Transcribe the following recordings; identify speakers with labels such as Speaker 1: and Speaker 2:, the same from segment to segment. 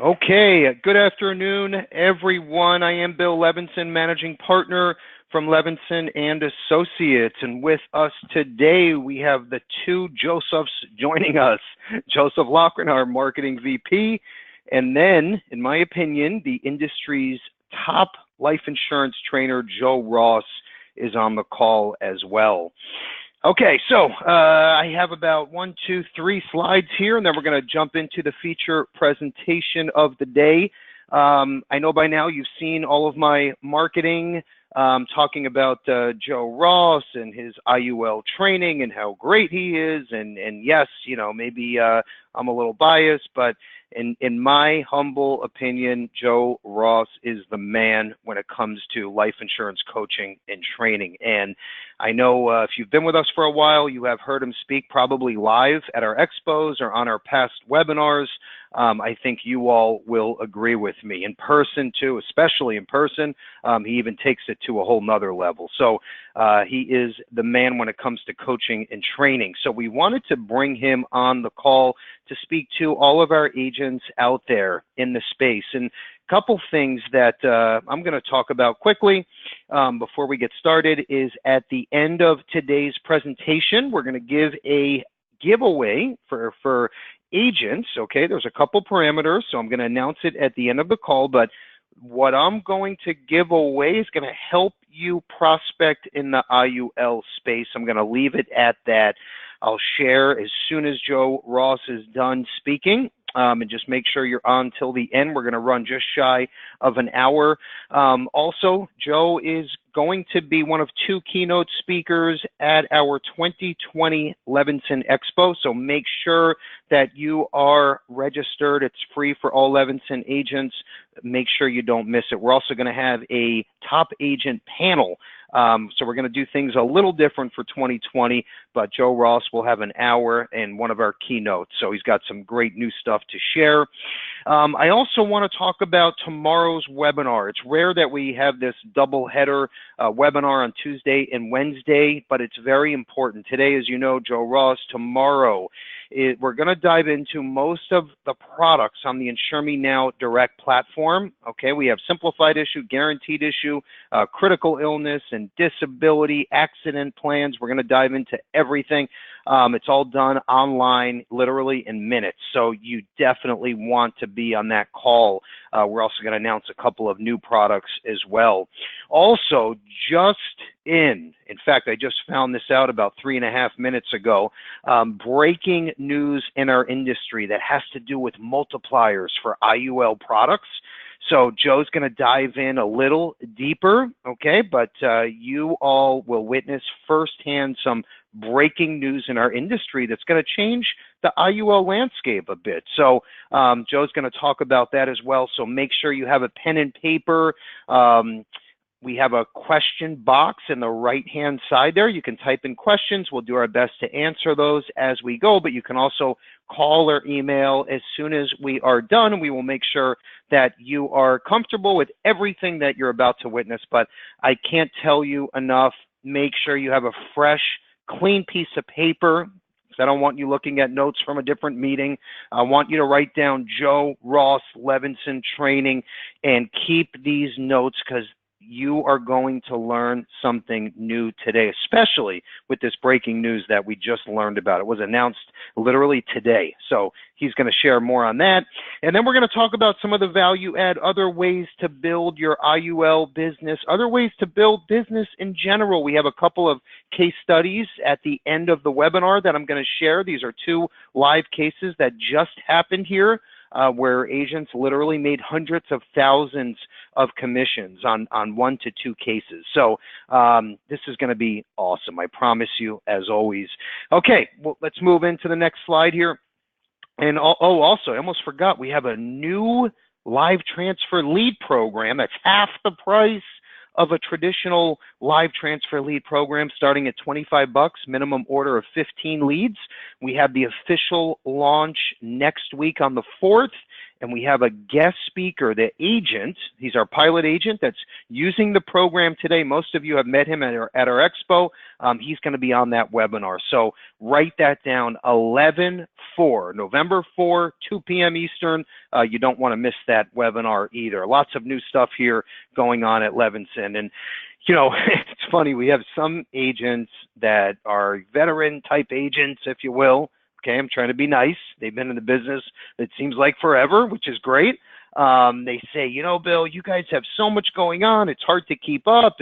Speaker 1: Okay, good afternoon, everyone. I am Bill Levinson, managing partner from Levinson and Associates. And with us today, we have the two Josephs joining us. Joseph Loughran, our marketing VP, and then, in my opinion, the industry's top life insurance trainer, Joe Ross, is on the call as well. Okay, so I have about 1, 2, 3 slides here, and then we're going to jump into the feature presentation of the day. I know by now you've seen all of my marketing talking about Joe Ross and his IUL training and how great he is. And yes, you know, maybe I'm a little biased, but in my humble opinion, Joe Ross is the man when it comes to life insurance coaching and training. And I know if you've been with us for a while, you have heard him speak probably live at our expos or on our past webinars. I think you all will agree with me. In person too, especially in person, he even takes it to a whole nother level. So he is the man when it comes to coaching and training. So we wanted to bring him on the call to speak to all of our agents out there in the space. And a couple things that I'm going to talk about quickly before we get started is at the end of today's presentation, we're going to give a giveaway for agents. Okay, there's a couple parameters, so I'm going to announce it at the end of the call, but what I'm going to give away is going to help you prospect in the IUL space. I'm going to leave it at that. I'll share as soon as Joe Ross is done speaking. And just make sure you're on till the end. We're going to run just shy of an hour. Also, Joe is going to be one of 2 keynote speakers at our 2020 Levinson Expo. So make sure that you are registered. It's free for all Levinson agents. Make sure you don't miss it. We're also going to have a top agent panel. So we're going to do things a little different for 2020, but Joe Ross will have an hour and one of our keynotes. So he's got some great new stuff to share. I also want to talk about tomorrow's webinar. It's rare that we have this double header webinar on Tuesday and Wednesday, but it's very important. Today, as you know, Joe Ross. Tomorrow, we're going to dive into most of the products on the Insure Me Now Direct platform. Okay, we have simplified issue, guaranteed issue, critical illness and disability, accident plans. We're going to dive into everything. It's all done online, literally in minutes. So you definitely want to be on that call. We're also going to announce a couple of new products as well. Also, in fact, I just found this out about 3.5 minutes ago, breaking news in our industry that has to do with multipliers for IUL products. So Joe's going to dive in a little deeper, okay, but you all will witness firsthand some breaking news in our industry that's going to change the IUL landscape a bit. So Joe's going to talk about that as well, so make sure you have a pen and paper. We have a question box in the right-hand side there. You can type in questions. We'll do our best to answer those as we go, but you can also call or email as soon as we are done. We will make sure that you are comfortable with everything that you're about to witness, but I can't tell you enough. Make sure you have a fresh, clean piece of paper. I don't want you looking at notes from a different meeting. I want you to write down Joe Ross Levinson training and keep these notes, because you are going to learn something new today, especially with this breaking news that we just learned about. It was announced literally today. So he's going to share more on that. And then we're going to talk about some of the value add, other ways to build your IUL business, other ways to build business in general. We have a couple of case studies at the end of the webinar that I'm going to share. These are 2 live cases that just happened here, where agents literally made hundreds of thousands of commissions on 1 to 2 cases. So this is going to be awesome, I promise you, as always. Okay, well, let's move into the next slide here. And also, I almost forgot, we have a new live transfer lead program that's half the price of a traditional live transfer lead program, starting at $25, minimum order of 15 leads. We have the official launch next week on the 4th, and we have a guest speaker, the agent. He's our pilot agent that's using the program today. Most of you have met him at our expo. He's going to be on that webinar. So write that down, 11/4, November 4, 2 p.m. Eastern. You don't want to miss that webinar either. Lots of new stuff here going on at Levinson. And you know, it's funny, we have some agents that are veteran type agents, if you will. Okay, I'm trying to be nice. They've been in the business, it seems like forever, which is great. They say, you know, Bill, you guys have so much going on, it's hard to keep up.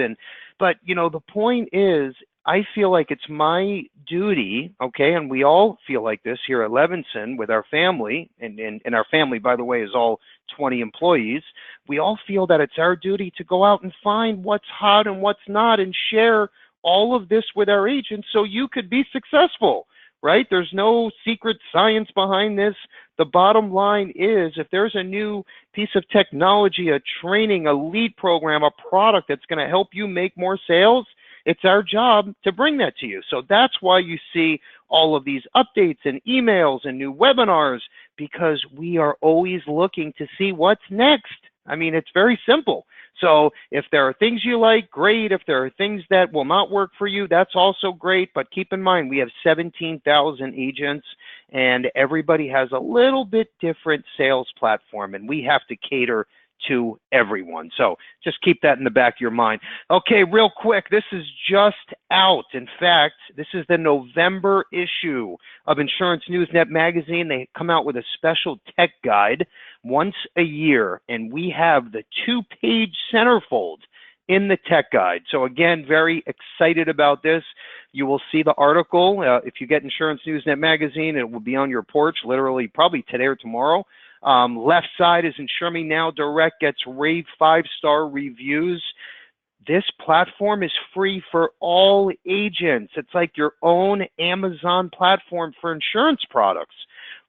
Speaker 1: But you know, the point is, I feel like it's my duty, okay, and we all feel like this here at Levinson with our family, and our family, by the way, is all 20 employees. We all feel that it's our duty to go out and find what's hot and what's not and share all of this with our agents so you could be successful, right? There's no secret science behind this. The bottom line is, if there's a new piece of technology, a training, a lead program, a product that's going to help you make more sales, it's our job to bring that to you. So that's why you see all of these updates and emails and new webinars, because we are always looking to see what's next. I mean, it's very simple. So if there are things you like, great. If there are things that will not work for you, that's also great. But keep in mind, we have 17,000 agents, and everybody has a little bit different sales platform, and we have to cater to everyone. So just keep that in the back of your mind. Okay, real quick, this is just out. In fact, this is the November issue of Insurance News Net magazine. They come out with a special tech guide once a year, and we have the 2-page centerfold in the tech guide. So again, very excited about this. You will see the article. If you get Insurance News Net magazine, it will be on your porch literally probably today or tomorrow. Left side is Insure Me Now Direct, gets rave 5-star reviews. This platform is free for all agents. It's like your own Amazon platform for insurance products.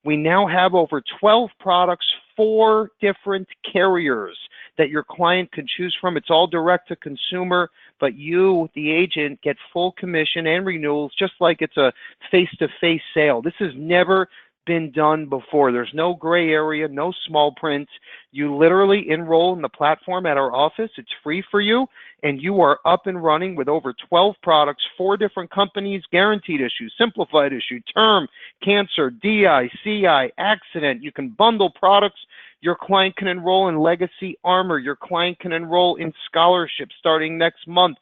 Speaker 1: We now have over 12 products, 4 different carriers that your client can choose from. It's all direct to consumer, but you, the agent, get full commission and renewals just like it's a face-to-face sale. This has never been done before. There's no gray area, no small print. You literally enroll in the platform at our office. It's free for you, and you are up and running with over 12 products, 4 different companies, guaranteed issue, simplified issue, term, cancer, DI, CI, accident. You can bundle products. Your client can enroll in Legacy Armor. Your client can enroll in Scholarship starting next month.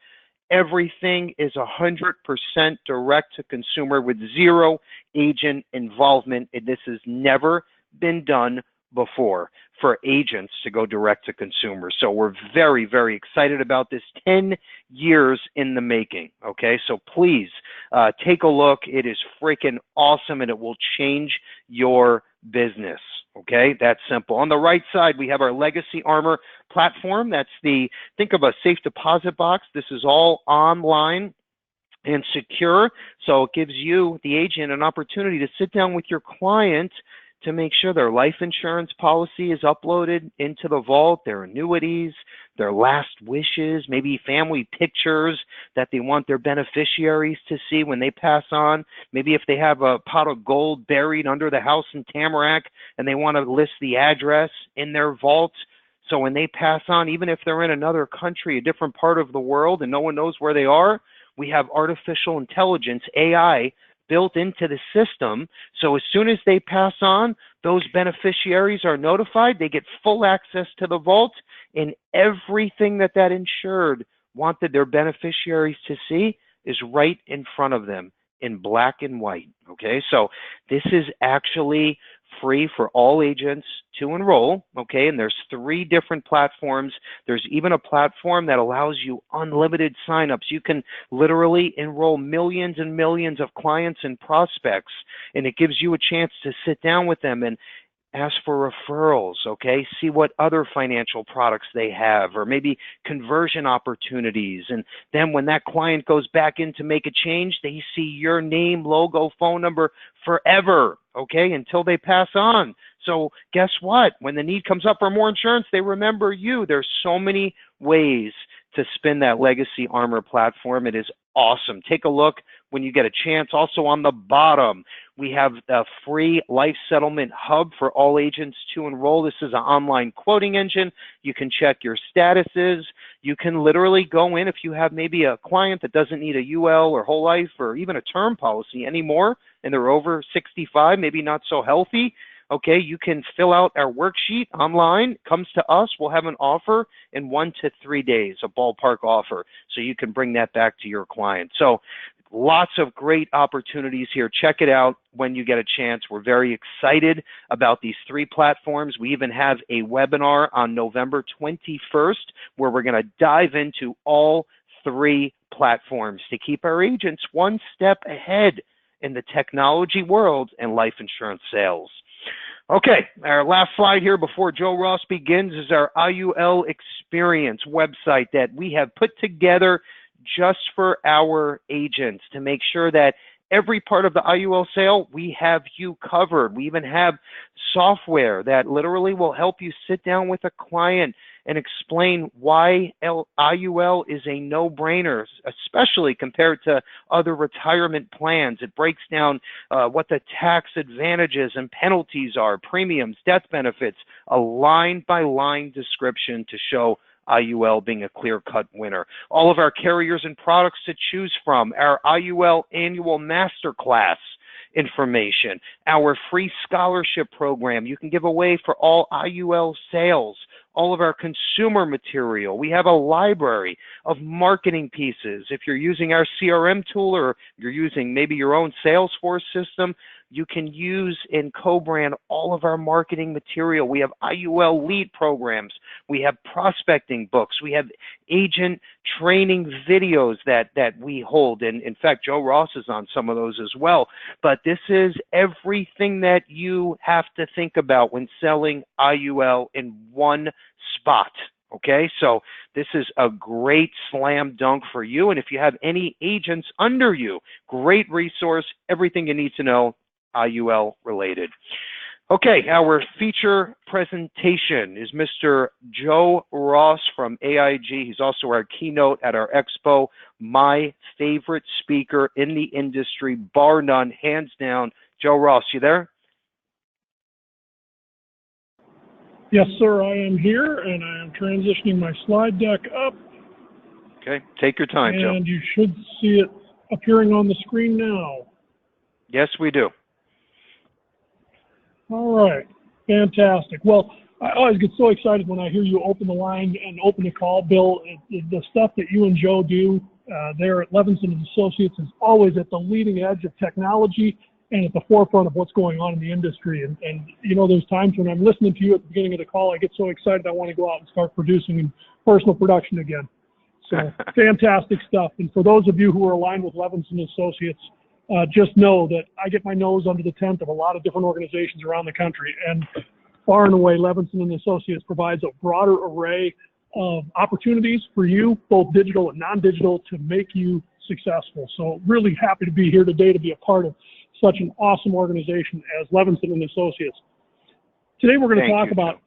Speaker 1: Everything is 100% direct to consumer with 0 agent involvement. And this has never been done before for agents to go direct to consumer. So we're very, very excited about this. 10 years in the making. Okay, so please take a look. It is freaking awesome, and it will change your business. Okay, that's simple. On the right side, we have our Legacy Armor platform. That's think of a safe deposit box. This is all online and secure. So it gives you, the agent, an opportunity to sit down with your client to make sure their life insurance policy is uploaded into the vault, their annuities, their last wishes, maybe family pictures that they want their beneficiaries to see when they pass on. Maybe if they have a pot of gold buried under the house in Tamarack and they want to list the address in their vault. So when they pass on, even if they're in another country, a different part of the world, and no one knows where they are, we have artificial intelligence, AI, built into the system. So as soon as they pass on, those beneficiaries are notified. They get full access to the vault, and everything that insured wanted their beneficiaries to see is right in front of them in black and white. Okay, so this is actually free for all agents to enroll. Okay, and there's 3 different platforms. There's even a platform that allows you unlimited signups. You can literally enroll millions and millions of clients and prospects, and it gives you a chance to sit down with them and ask for referrals, okay? See what other financial products they have, or maybe conversion opportunities. And then when that client goes back in to make a change, they see your name, logo, phone number forever, okay, until they pass on. So guess what? When the need comes up for more insurance, they remember you. There's so many ways to spin that Legacy Armor platform. It is awesome. Take a look. when you get a chance. Also on the bottom, we have a free life settlement hub for all agents to enroll. This is an online quoting engine. You can check your statuses. You can literally go in if you have maybe a client that doesn't need a UL or whole life or even a term policy anymore, and they're over 65, maybe not so healthy. Okay, you can fill out our worksheet online, comes to us, we'll have an offer in 1 to 3 days, a ballpark offer, so you can bring that back to your client. So lots of great opportunities here. Check it out when you get a chance. We're very excited about these 3 platforms. We even have a webinar on November 21st where we're going to dive into all 3 platforms to keep our agents one step ahead in the technology world and life insurance sales. Okay, our last slide here before Joe Ross begins is our IUL Experience website that we have put together just for our agents to make sure that every part of the IUL sale, we have you covered. We even have software that literally will help you sit down with a client and explain why IUL is a no-brainer, especially compared to other retirement plans. It breaks down what the tax advantages and penalties are, premiums, death benefits, a line-by-line description to show IUL being a clear-cut winner. All of our carriers and products to choose from, our IUL annual masterclass information, our free scholarship program you can give away for all IUL sales, all of our consumer material. We have a library of marketing pieces. If you're using our CRM tool or you're using maybe your own Salesforce system, you can use and co-brand all of our marketing material. We have IUL lead programs. We have prospecting books. We have agent training videos that we hold. And in fact, Joe Ross is on some of those as well. But this is everything that you have to think about when selling IUL in one spot. Okay, so this is a great slam dunk for you. And if you have any agents under you, great resource, everything you need to know IUL related. Okay, our feature presentation is Mr. Joe Ross from AIG. He's also our keynote at our expo. My favorite speaker in the industry, bar none, hands down. Joe Ross, you there?
Speaker 2: Yes, sir, I am here, and I am transitioning my slide deck up.
Speaker 1: Okay, take your time, Joe.
Speaker 2: And you should see it appearing on the screen now.
Speaker 1: Yes, we do.
Speaker 2: All right, fantastic. Well, I always get so excited when I hear you open the line and open the call, Bill. The stuff that you and Joe do there at Levinson & Associates is always at the leading edge of technology and at the forefront of what's going on in the industry. And you know, there's times when I'm listening to you at the beginning of the call, I get so excited I want to go out and start producing personal production again. So fantastic stuff. And for those of you who are aligned with Levinson & Associates, just know that I get my nose under the tent of a lot of different organizations around the country, and far and away, Levinson & Associates provides a broader array of opportunities for you, both digital and non-digital, to make you successful. So really happy to be here today to be a part of such an awesome organization as Levinson & Associates. Today we're going to talk about,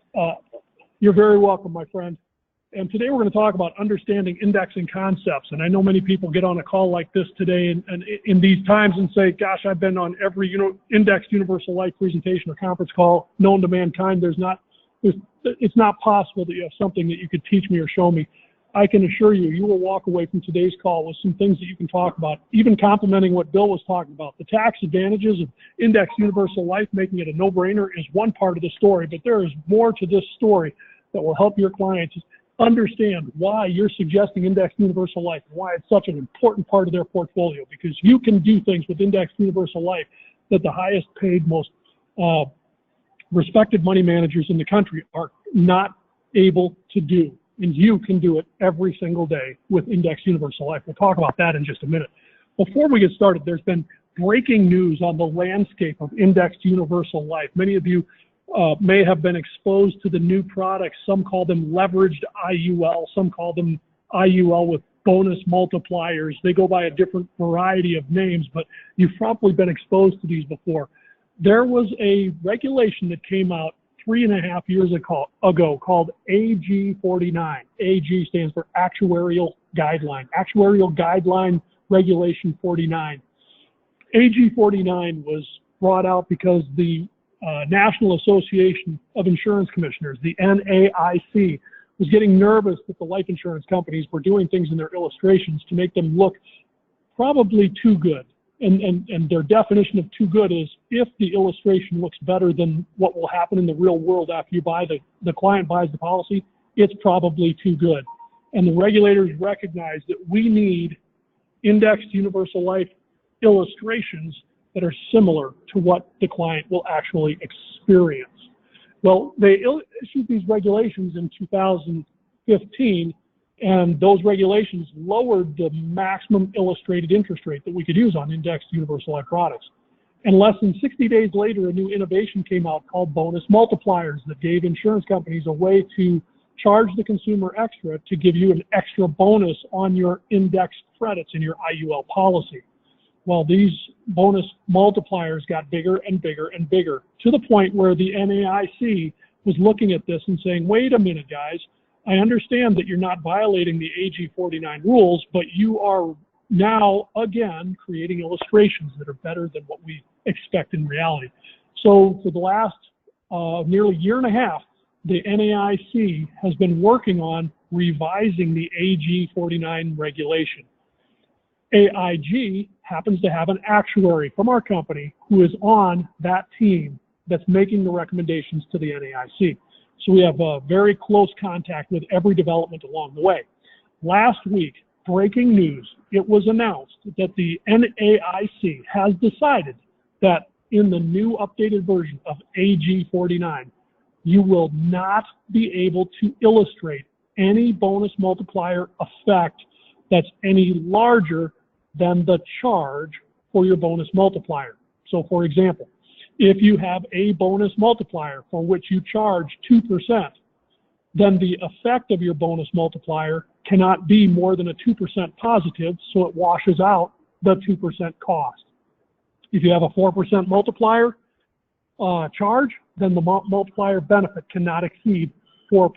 Speaker 2: you're very welcome, my friend. And today we're going to talk about understanding indexing concepts. And I know many people get on a call like this today and in these times and say, gosh, I've been on every indexed universal life presentation or conference call known to mankind. It's not possible that you have something that you could teach me or show me. I can assure you, you will walk away from today's call with some things that you can talk about, even complementing what Bill was talking about. The tax advantages of indexed universal life, making it a no-brainer, is one part of the story, but there is more to this story that will help your clients understand why you're suggesting indexed universal life and why it's such an important part of their portfolio, because you can do things with indexed universal life that the highest paid, most respected money managers in the country are not able to do. And you can do it every single day with indexed universal life. We'll talk about that in just a minute. Before we get started, there's been breaking news on the landscape of indexed universal life. Many of you may have been exposed to the new products. Some call them leveraged IUL. Some call them IUL with bonus multipliers. They go by a different variety of names, but you've probably been exposed to these before. There was a regulation that came out 3.5 years ago called AG 49. AG stands for Actuarial Guideline. Actuarial Guideline Regulation 49. AG 49 was brought out because the National Association of Insurance Commissioners, the NAIC, was getting nervous that the life insurance companies were doing things in their illustrations to make them look probably too good. And their definition of too good is if the illustration looks better than what will happen in the real world after you buy the client buys the policy, it's probably too good. And the regulators recognize that we need indexed universal life illustrations that are similar to what the client will actually experience. Well, they issued these regulations in 2015, and those regulations lowered the maximum illustrated interest rate that we could use on indexed universal life products. And less than 60 days later, a new innovation came out called bonus multipliers that gave insurance companies a way to charge the consumer extra to give you an extra bonus on your indexed credits in your IUL policy. Well, these bonus multipliers got bigger and bigger and bigger to the point where the NAIC was looking at this and saying, wait a minute, guys, I understand that you're not violating the AG 49 rules, but you are now, again, creating illustrations that are better than what we expect in reality. So for the last nearly year and a half, the NAIC has been working on revising the AG 49 regulation. AIG happens to have an actuary from our company who is on that team that's making the recommendations to the NAIC. So we have very close contact with every development along the way. Last week, breaking news, it was announced that the NAIC has decided that in the new updated version of AG 49, you will not be able to illustrate any bonus multiplier effect that's any larger than the charge for your bonus multiplier. So for example, if you have a bonus multiplier for which you charge 2%, then the effect of your bonus multiplier cannot be more than a 2% positive, so it washes out the 2% cost. If you have a 4% multiplier charge, then the multiplier benefit cannot exceed 4%.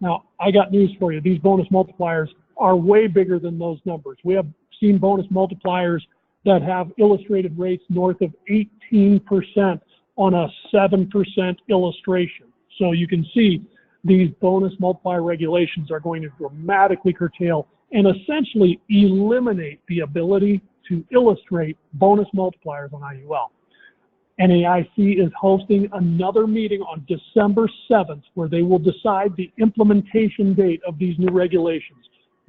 Speaker 2: Now, I got news for you. These bonus multipliers are way bigger than those numbers. We have seen bonus multipliers that have illustrated rates north of 18% on a 7% illustration. So you can see these bonus multiplier regulations are going to dramatically curtail and essentially eliminate the ability to illustrate bonus multipliers on IUL. NAIC is hosting another meeting on December 7th where they will decide the implementation date of these new regulations.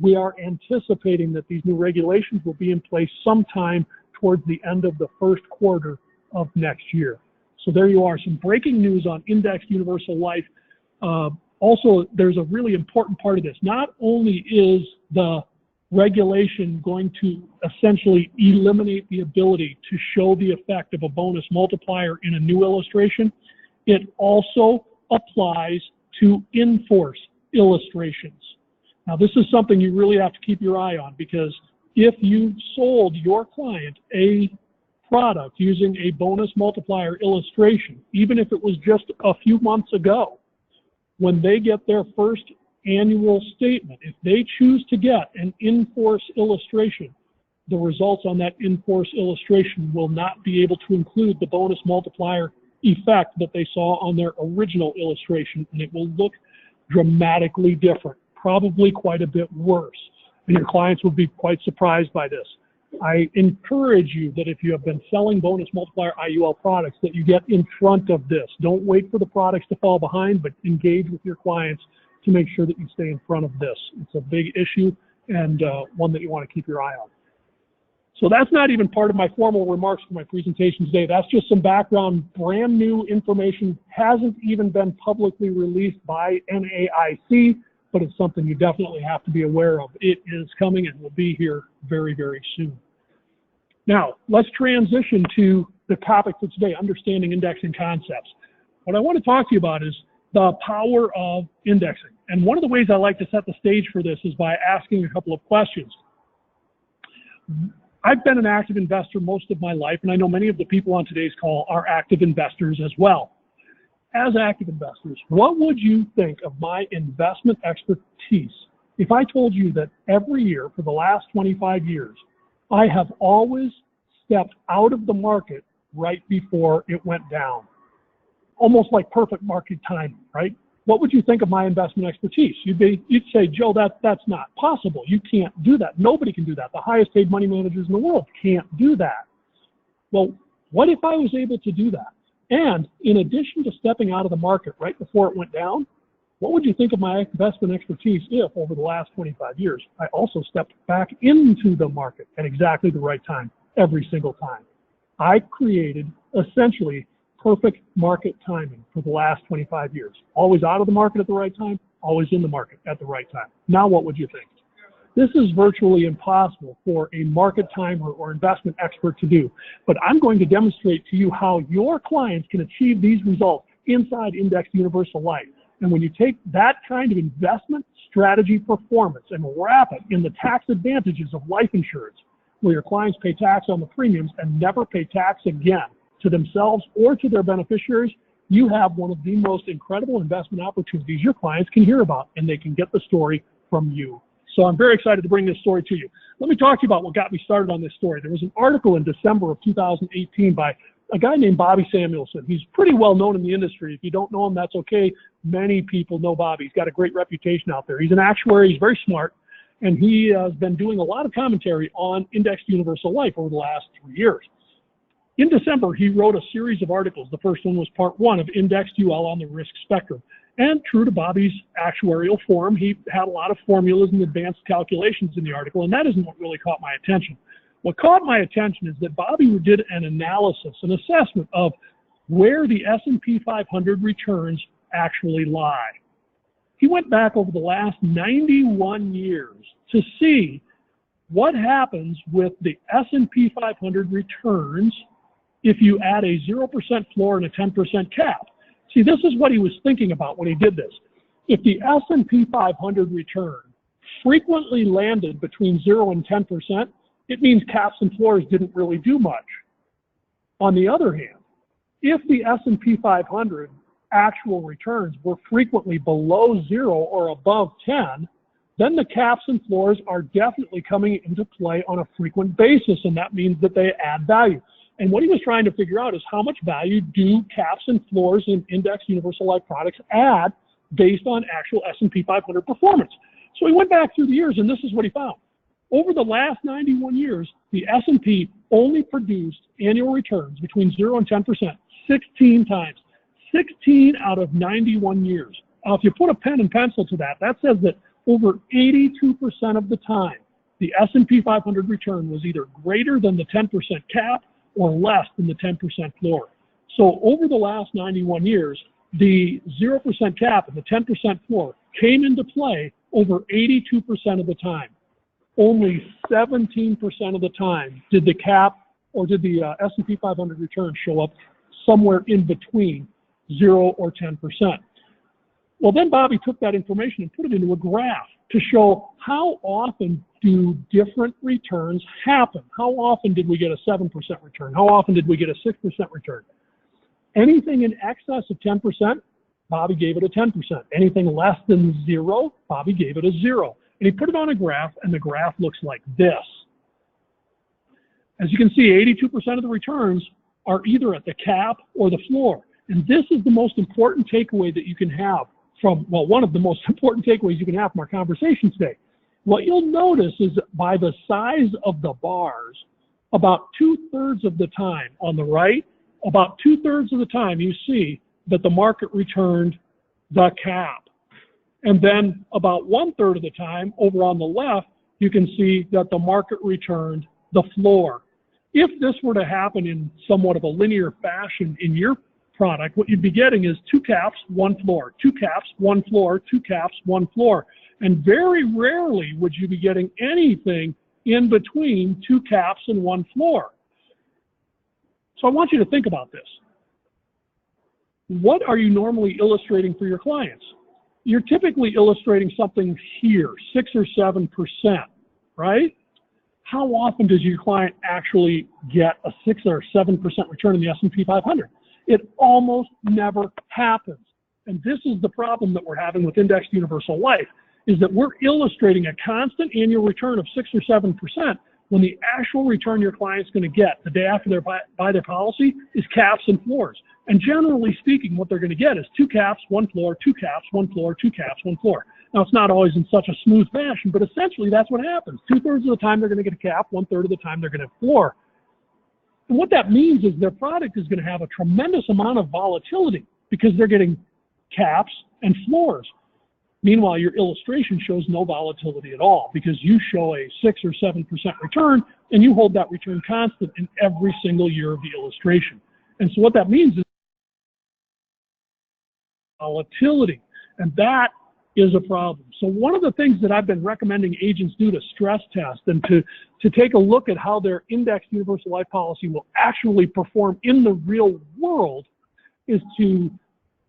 Speaker 2: We are anticipating that these new regulations will be in place sometime towards the end of the first quarter of next year. So there you are, some breaking news on indexed universal life. Also, there's a really important part of this. Not only is the regulation going to essentially eliminate the ability to show the effect of a bonus multiplier in a new illustration, it also applies to in-force illustrations. Now, this is something you really have to keep your eye on, because if you sold your client a product using a bonus multiplier illustration, even if it was just a few months ago, when they get their first annual statement, if they choose to get an in-force illustration, the results on that in-force illustration will not be able to include the bonus multiplier effect that they saw on their original illustration, and it will look dramatically different, probably quite a bit worse. And your clients will be quite surprised by this. I encourage you that if you have been selling bonus multiplier IUL products, that you get in front of this. Don't wait for the products to fall behind, but engage with your clients to make sure that you stay in front of this. It's a big issue and one that you want to keep your eye on. So that's not even part of my formal remarks for my presentation today. That's just some background, brand new information, hasn't even been publicly released by NAIC, but it's something you definitely have to be aware of. It is coming and will be here very, very soon. Now, let's transition to the topic for today, understanding indexing concepts. What I want to talk to you about is the power of indexing. And one of the ways I like to set the stage for this is by asking a couple of questions. I've been an active investor most of my life, and I know many of the people on today's call are active investors as well. As active investors, what would you think of my investment expertise if I told you that every year for the last 25 years, I have always stepped out of the market right before it went down. Almost like perfect market timing, right? What would you think of my investment expertise? You'd say, Joe, that's not possible. You can't do that. Nobody can do that. The highest paid money managers in the world can't do that. Well, what if I was able to do that? And in addition to stepping out of the market right before it went down, what would you think of my investment expertise if over the last 25 years, I also stepped back into the market at exactly the right time, every single time? I created essentially perfect market timing for the last 25 years. Always out of the market at the right time, always in the market at the right time. Now what would you think? This is virtually impossible for a market timer or investment expert to do, but I'm going to demonstrate to you how your clients can achieve these results inside Indexed Universal Life. And when you take that kind of investment strategy performance and wrap it in the tax advantages of life insurance, where your clients pay tax on the premiums and never pay tax again to themselves or to their beneficiaries, you have one of the most incredible investment opportunities your clients can hear about, and they can get the story from you. So I'm very excited to bring this story to you. Let me talk to you about what got me started on this story. There was an article in December of 2018 by a guy named Bobby Samuelson. He's pretty well known in the industry. If you don't know him, that's okay. Many people know Bobby. He's got a great reputation out there. He's an actuary. He's very smart. And he has been doing a lot of commentary on Indexed Universal Life over the last 3 years. In December, he wrote a series of articles. The first one was part 1 of Indexed UL on the Risk Spectrum. And true to Bobby's actuarial form, he had a lot of formulas and advanced calculations in the article, and that isn't what really caught my attention. What caught my attention is that Bobby did an analysis, an assessment of where the S&P 500 returns actually lie. He went back over the last 91 years to see what happens with the S&P 500 returns if you add a 0% floor and a 10% cap. See, this is what he was thinking about when he did this. If the S&P 500 return frequently landed between 0 and 10%, it means caps and floors didn't really do much. On the other hand, if the S&P 500 actual returns were frequently below 0 or above 10, then the caps and floors are definitely coming into play on a frequent basis, and that means that they add value. And what he was trying to figure out is how much value do caps and floors in Indexed Universal Life products add based on actual S&P 500 performance. So he went back through the years, and this is what he found. Over the last 91 years, the S&P only produced annual returns between 0 and 10% 16 times. 16 out of 91 years. Now, if you put a pen and pencil to that, that says that over 82% of the time, the S&P 500 return was either greater than the 10% cap or less than the 10% floor. So over the last 91 years, the 0% cap and the 10% floor came into play over 82% of the time. Only 17% of the time did the cap or did the S&P 500 return show up somewhere in between 0 or 10%. Well, then Bobby took that information and put it into a graph to show how often do different returns happen. How often did we get a 7% return? How often did we get a 6% return? Anything in excess of 10%, Bobby gave it a 10%. Anything less than 0, Bobby gave it a 0. And he put it on a graph, and the graph looks like this. As you can see, 82% of the returns are either at the cap or the floor. And this is the most important takeaway that you can have from, well, one of the most important takeaways you can have from our conversation today. What you'll notice is that by the size of the bars, about 2/3 of the time on the right, about 2/3 of the time you see that the market returned the cap. And then about 1/3 of the time over on the left, you can see that the market returned the floor. If this were to happen in somewhat of a linear fashion in your product, what you'd be getting is 2 caps, 1 floor, 2 caps, 1 floor, 2 caps, 1 floor. And very rarely would you be getting anything in between 2 caps and 1 floor. So I want you to think about this. What are you normally illustrating for your clients? You're typically illustrating something here, 6 or 7%, right? How often does your client actually get a 6 or 7% return in the S&P 500? It almost never happens. And this is the problem that we're having with Indexed Universal Life, is that we're illustrating a constant annual return of 6 or 7% when the actual return your client's going to get the day after they buy their policy is caps and floors. And generally speaking, what they're going to get is 2 caps, 1 floor, 2 caps, 1 floor, 2 caps, 1 floor. Now, it's not always in such a smooth fashion, but essentially that's what happens. 2/3 of the time they're going to get a cap, 1/3 of the time they're going to have a floor. And what that means is their product is going to have a tremendous amount of volatility because they're getting caps and floors. Meanwhile, your illustration shows no volatility at all because you show a 6 or 7% return and you hold that return constant in every single year of the illustration. And so what that means is volatility, and that is a problem. So one of the things that I've been recommending agents do to stress test and to take a look at how their indexed universal life policy will actually perform in the real world is to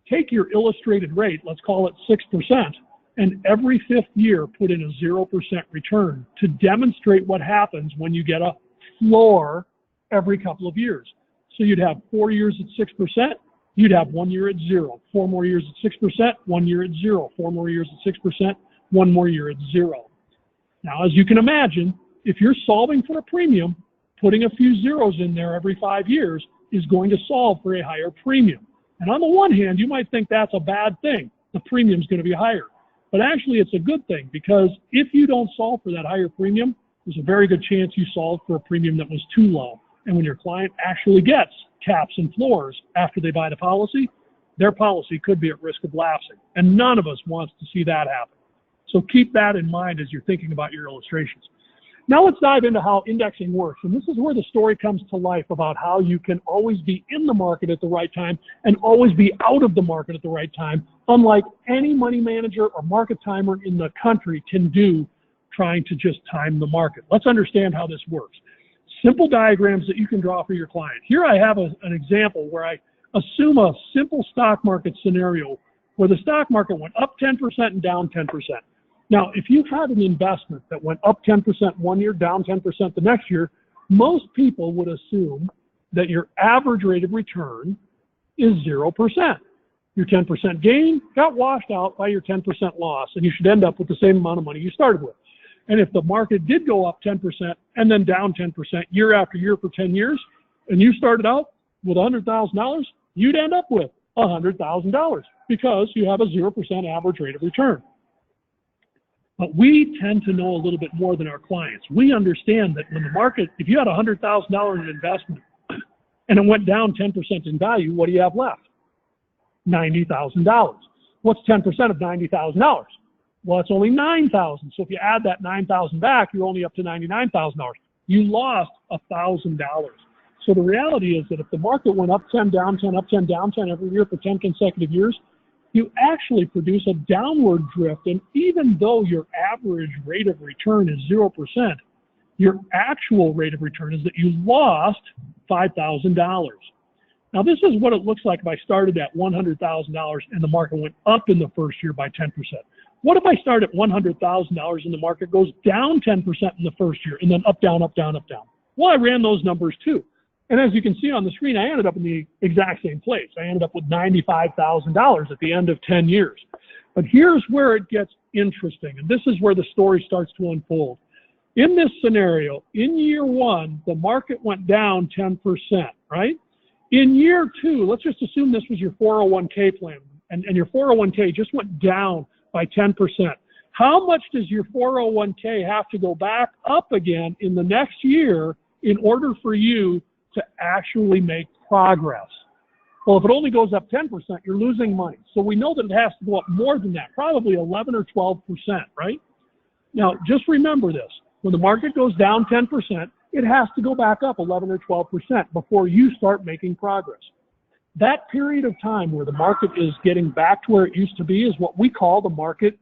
Speaker 2: take your illustrated rate, let's call it 6%, and every 5th year put in a 0% return to demonstrate what happens when you get a floor every couple of years. So you'd have 4 years at 6%, you'd have 1 year at 0, 4 more years at 6%, 1 year at 0, 4 more years at 6%, 1 more year at 0. Now, as you can imagine, if you're solving for a premium, putting a few zeros in there every 5 years is going to solve for a higher premium. And on the one hand, you might think that's a bad thing. The premium's going to be higher. But actually, it's a good thing because if you don't solve for that higher premium, there's a very good chance you solved for a premium that was too low. And when your client actually gets caps and floors after they buy the policy, their policy could be at risk of lapsing. And none of us wants to see that happen. So keep that in mind as you're thinking about your illustrations. Now let's dive into how indexing works. And this is where the story comes to life about how you can always be in the market at the right time and always be out of the market at the right time, unlike any money manager or market timer in the country can do trying to just time the market. Let's understand how this works. Simple diagrams that you can draw for your client. Here I have an example where I assume a simple stock market scenario where the stock market went up 10% and down 10%. Now, if you had an investment that went up 10% one year, down 10% the next year, most people would assume that your average rate of return is 0%. Your 10% gain got washed out by your 10% loss, and you should end up with the same amount of money you started with. And if the market did go up 10% and then down 10% year after year for 10 years, and you started out with $100,000, you'd end up with $100,000 because you have a 0% average rate of return. But we tend to know a little bit more than our clients. We understand that when the market, if you had $100,000 in investment and it went down 10% in value, what do you have left? $90,000. What's 10% of $90,000? Well, it's only $9,000. So if you add that $9,000 back, you're only up to $99,000. You lost $1,000. So the reality is that if the market went up 10, down 10, up 10, down 10 every year for 10 consecutive years, you actually produce a downward drift. And even though your average rate of return is 0%, your actual rate of return is that you lost $5,000. Now, this is what it looks like if I started at $100,000 and the market went up in the first year by 10%. What if I start at $100,000 and the market goes down 10% in the first year and then up, down, up, down, up, down? Well, I ran those numbers too. And as you can see on the screen, I ended up in the exact same place. I ended up with $95,000 at the end of 10 years. But here's where it gets interesting, and this is where the story starts to unfold. In this scenario, in year one, the market went down 10%, right? In year two, let's just assume this was your 401k plan, and your 401k just went down by 10%. How much does your 401k have to go back up again in the next year in order for you to actually make progress? Well, if it only goes up 10%, you're losing money. So we know that it has to go up more than that, probably 11 or 12%, right? Now, just remember this. When the market goes down 10%, it has to go back up 11 or 12% before you start making progress. That period of time where the market is getting back to where it used to be is what we call the market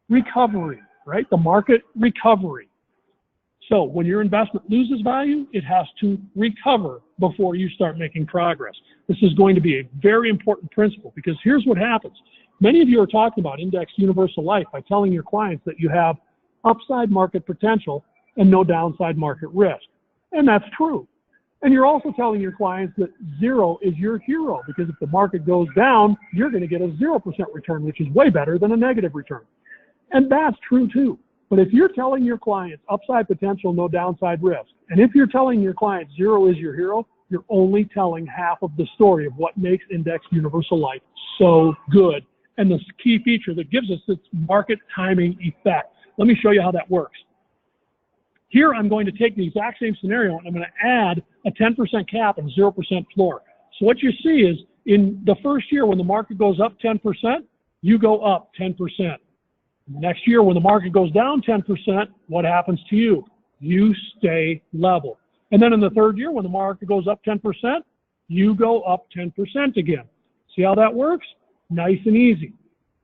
Speaker 2: recovery, right? The market recovery. So when your investment loses value, it has to recover before you start making progress. This is going to be a very important principle because here's what happens. Many of you are talking about indexed universal life by telling your clients that you have upside market potential and no downside market risk. And that's true. And you're also telling your clients that zero is your hero because if the market goes down, you're going to get a 0% return, which is way better than a negative return. And that's true too. But if you're telling your clients upside potential, no downside risk, and if you're telling your clients zero is your hero, you're only telling half of the story of what makes Indexed Universal Life so good. And the key feature that gives us this market timing effect. Let me show you how that works. Here I'm going to take the exact same scenario and I'm going to add a 10% cap and 0% floor. So what you see is in the first year when the market goes up 10%, you go up 10%. The next year when the market goes down 10%, what happens to you? You stay level. And then in the third year when the market goes up 10%, you go up 10% again. See how that works? Nice and easy.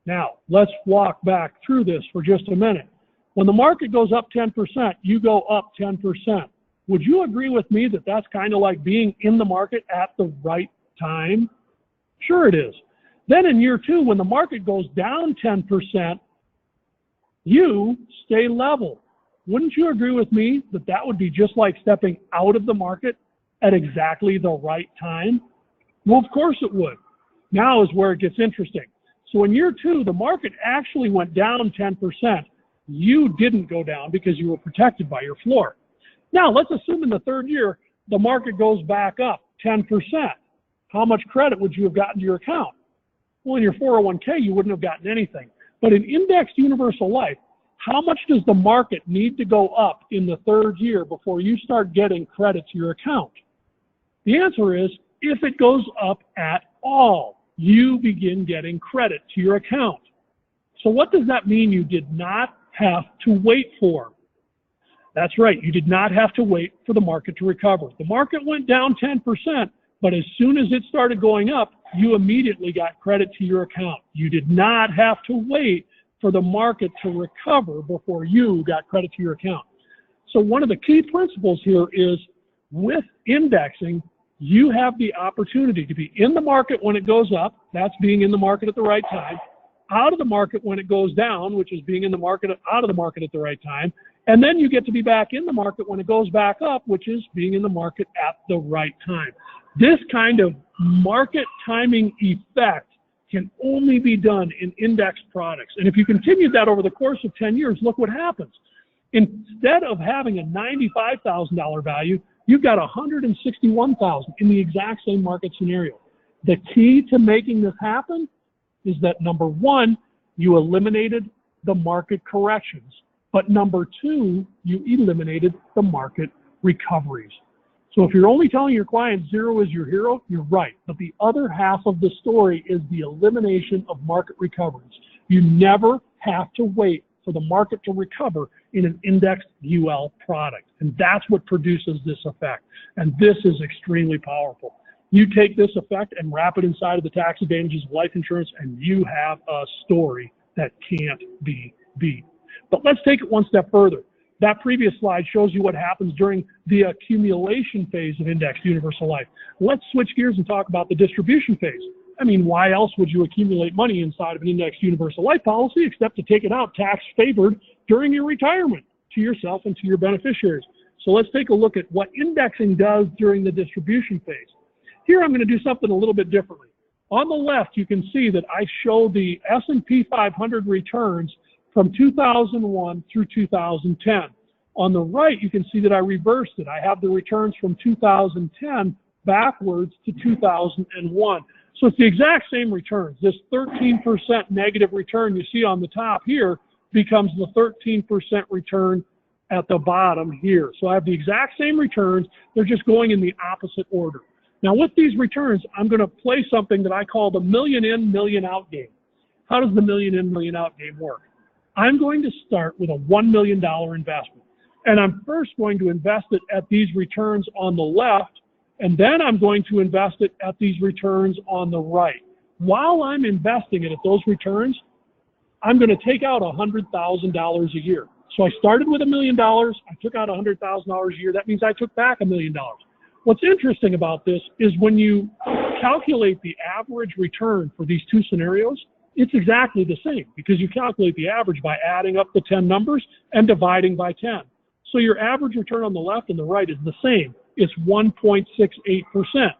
Speaker 2: Now, let's walk back through this for just a minute. When the market goes up 10%, you go up 10%. Would you agree with me that that's kind of like being in the market at the right time? Sure it is. Then in year two, when the market goes down 10%, you stay level. Wouldn't you agree with me that that would be just like stepping out of the market at exactly the right time? Well, of course it would. Now is where it gets interesting. So in year two, the market actually went down 10%. You didn't go down because you were protected by your floor. Now, let's assume in the third year, the market goes back up 10%. How much credit would you have gotten to your account? Well, in your 401k, you wouldn't have gotten anything. But in Indexed Universal Life, how much does the market need to go up in the third year before you start getting credit to your account? The answer is, if it goes up at all, you begin getting credit to your account. So what does that mean you did not have to wait for? That's right, you did not have to wait for the market to recover. The market went down 10%, but as soon as it started going up, you immediately got credit to your account. You did not have to wait for the market to recover before you got credit to your account. So one of the key principles here is with indexing, you have the opportunity to be in the market when it goes up, that's being in the market at the right time, out of the market when it goes down, which is being in the market, out of the market at the right time, and then you get to be back in the market when it goes back up, which is being in the market at the right time. This kind of market timing effect can only be done in indexed products. And if you continue that over the course of 10 years, look what happens. Instead of having a $95,000 value, you've got $161,000 in the exact same market scenario. The key to making this happen is that number one, you eliminated the market corrections, but number two, you eliminated the market recoveries. So if you're only telling your clients zero is your hero, you're right. But the other half of the story is the elimination of market recoveries. You never have to wait for the market to recover in an indexed UL product. And that's what produces this effect. And this is extremely powerful. You take this effect and wrap it inside of the tax advantages of life insurance, and you have a story that can't be beat. But let's take it one step further. That previous slide shows you what happens during the accumulation phase of Indexed Universal Life. Let's switch gears and talk about the distribution phase. I mean, why else would you accumulate money inside of an Indexed Universal Life policy except to take it out tax favored during your retirement to yourself and to your beneficiaries? So let's take a look at what indexing does during the distribution phase. Here I'm going to do something a little bit differently. On the left, you can see that I show the S&P 500 returns from 2001 through 2010. On the right, you can see that I reversed it. I have the returns from 2010 backwards to 2001. So it's the exact same returns. This 13% negative return you see on the top here becomes the 13% return at the bottom here. So I have the exact same returns. They're just going in the opposite order. Now with these returns, I'm going to play something that I call the million in, million out game. How does the million in, million out game work? I'm going to start with a $1 million investment. And I'm first going to invest it at these returns on the left, and then I'm going to invest it at these returns on the right. While I'm investing it at those returns, I'm going to take out $100,000 a year. So I started with $1 million, I took out $100,000 a year. That means I took back $1 million. What's interesting about this is when you calculate the average return for these two scenarios, it's exactly the same because you calculate the average by adding up the 10 numbers and dividing by 10. So your average return on the left and the right is the same. It's 1.68%.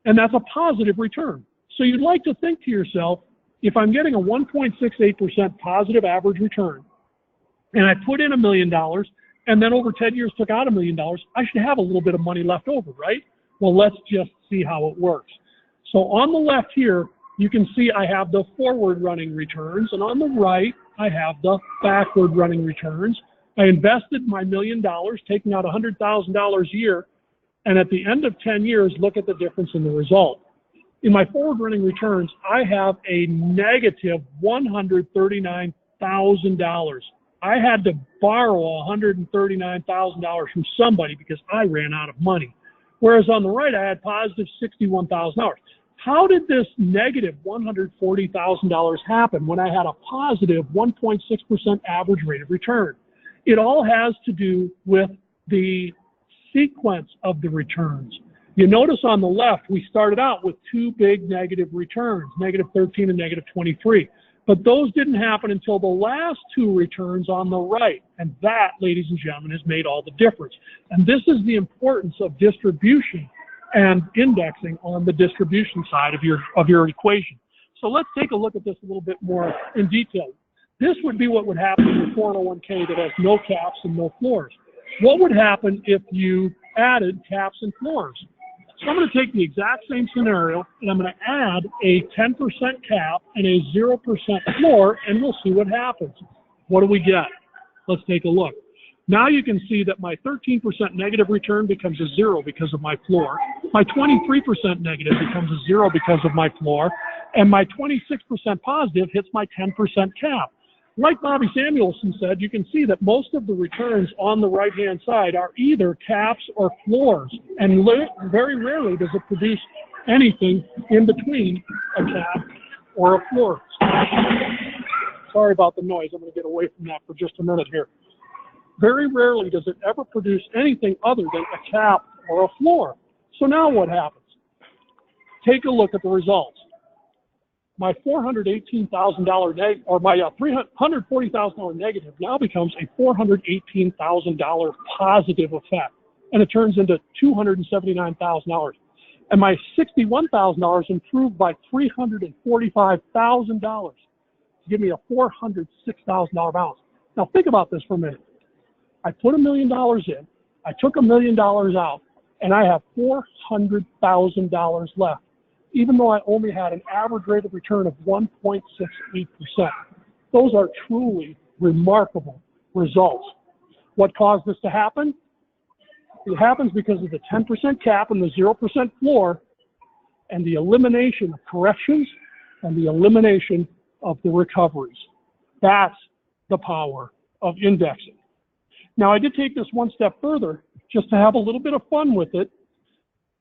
Speaker 2: And that's a positive return. So you'd like to think to yourself, if I'm getting a 1.68% positive average return, and I put in $1 million, and then over 10 years took out $1 million, I should have a little bit of money left over, right? Well, let's just see how it works. So on the left here, you can see I have the forward running returns, and on the right, I have the backward running returns. I invested my $1 million, taking out $100,000 a year, and at the end of 10 years, look at the difference in the result. In my forward running returns, I have a negative $139,000. I had to borrow $139,000 from somebody because I ran out of money. Whereas on the right, I had positive $61,000. How did this negative $140,000 happen when I had a positive 1.6% average rate of return? It all has to do with the sequence of the returns. You notice on the left, we started out with two big negative returns, negative 13 and negative 23. But those didn't happen until the last two returns on the right. And that, ladies and gentlemen, has made all the difference. And this is the importance of distribution and indexing on the distribution side of your equation. So let's take a look at this a little bit more in detail. This would be what would happen in your 401k that has no caps and no floors. What would happen if you added caps and floors? So I'm going to take the exact same scenario, and I'm going to add a 10% cap and a 0% floor, and we'll see what happens. What do we get? Let's take a look. Now you can see that my 13% negative return becomes a 0 because of my floor. My 23% negative becomes a 0 because of my floor. And my 26% positive hits my 10% cap. Like Bobby Samuelson said, you can see that most of the returns on the right-hand side are either caps or floors. And very rarely does it produce anything in between a cap or a floor. Sorry about the noise. I'm going to get away from that for just a minute here. Very rarely does it ever produce anything other than a cap or a floor. So now what happens? Take a look at the results. My $418,000 or my $340,000 negative now becomes a $418,000 positive effect, and it turns into $279,000. And my $61,000 improved by $345,000 to give me a $406,000 balance. Now think about this for a minute. I put $1 million in, I took $1 million out, and I have $400,000 left, even though I only had an average rate of return of 1.68%. Those are truly remarkable results. What caused this to happen? It happens because of the 10% cap and the 0% floor, and the elimination of corrections and the elimination of the recoveries. That's the power of indexing. Now, I did take this one step further just to have a little bit of fun with it.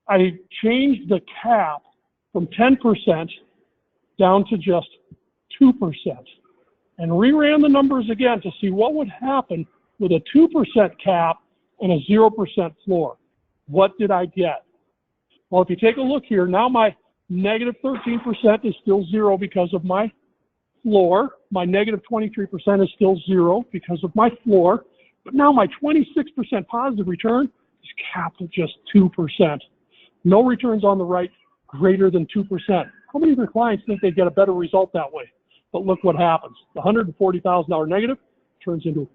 Speaker 2: I changed the cap from 10% down to just 2% and reran the numbers again to see what would happen with a 2% cap and a 0% floor. What did I get? Well, if you take a look here, now my negative 13% is still 0 because of my floor. My negative 23% is still 0 because of my floor. But now my 26% positive return is capped at just 2%. No returns on the right greater than 2%. How many of your clients think they get a better result that way? But look what happens. The $140,000 negative turns into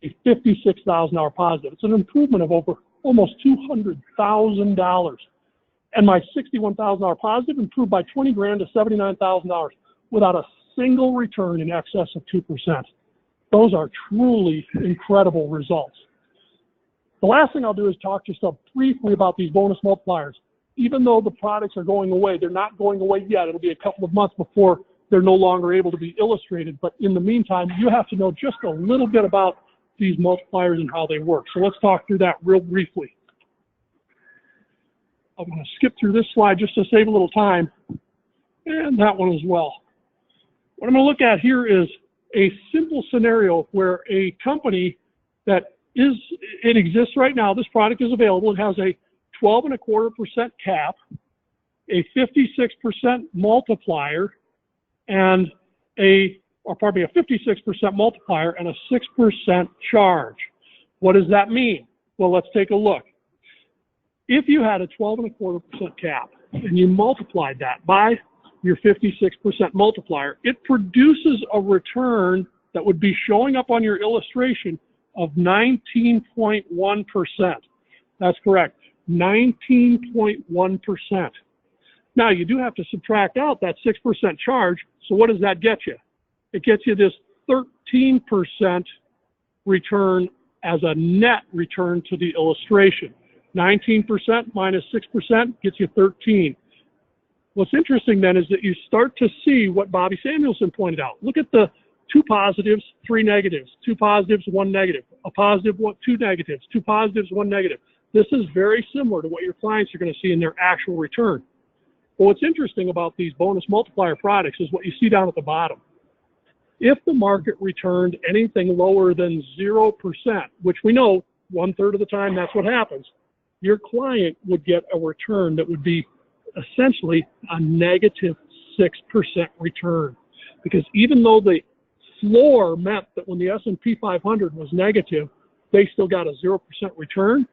Speaker 2: a $56,000 positive. It's an improvement of over almost $200,000. And my $61,000 positive improved by $20,000 to $79,000 without a single return in excess of 2%. Those are truly incredible results. The last thing I'll do is talk just briefly about these bonus multipliers. Even though the products are going away, they're not going away yet. It'll be a couple of months before they're no longer able to be illustrated. But in the meantime, you have to know just a little bit about these multipliers and how they work. So let's talk through that real briefly. I'm going to skip through this slide just to save a little time, and that one as well. What I'm going to look at here is a simple scenario where a company that exists right now, this product is available, it has a 12.25% cap, a 56% multiplier, and a 56% multiplier and a 6% charge. What does that mean? Well, let's take a look. If you had a 12.25% cap and you multiplied that by your 56% multiplier, it produces a return that would be showing up on your illustration of 19.1%. That's correct, 19.1%. Now, you do have to subtract out that 6% charge, so what does that get you? It gets you this 13% return as a net return to the illustration. 19% minus 6% gets you 13. What's interesting then is that you start to see what Bobby Samuelson pointed out. Look at the 2 positives, 3 negatives, 2 positives, 1 negative, a positive, 2 negatives, 2 positives, 1 negative. This is very similar to what your clients are going to see in their actual return. But what's interesting about these bonus multiplier products is what you see down at the bottom. If the market returned anything lower than 0%, which we know 1/3 of the time that's what happens, your client would get a return that would be essentially a negative 6% return. Because even though the floor meant that when the S&P 500 was negative, they still got a 0% return,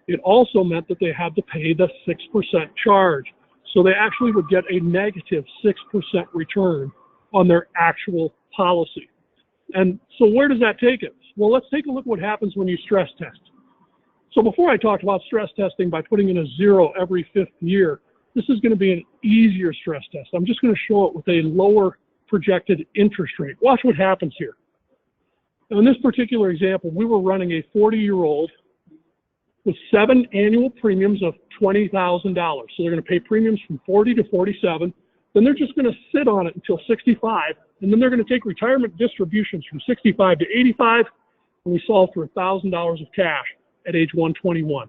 Speaker 2: it also meant that they had to pay the 6% charge. So they actually would get a negative 6% return on their actual policy. And so where does that take us? Well, let's take a look at what happens when you stress test. So before I talked about stress testing by putting in a 0 every 5th year, this is going to be an easier stress test. I'm just going to show it with a lower projected interest rate. Watch what happens here. Now, in this particular example, we were running a 40-year-old with 7 annual premiums of $20,000. So they're going to pay premiums from 40 to 47. Then they're just going to sit on it until 65. And then they're going to take retirement distributions from 65 to 85. And we solved for $1,000 of cash at age 121.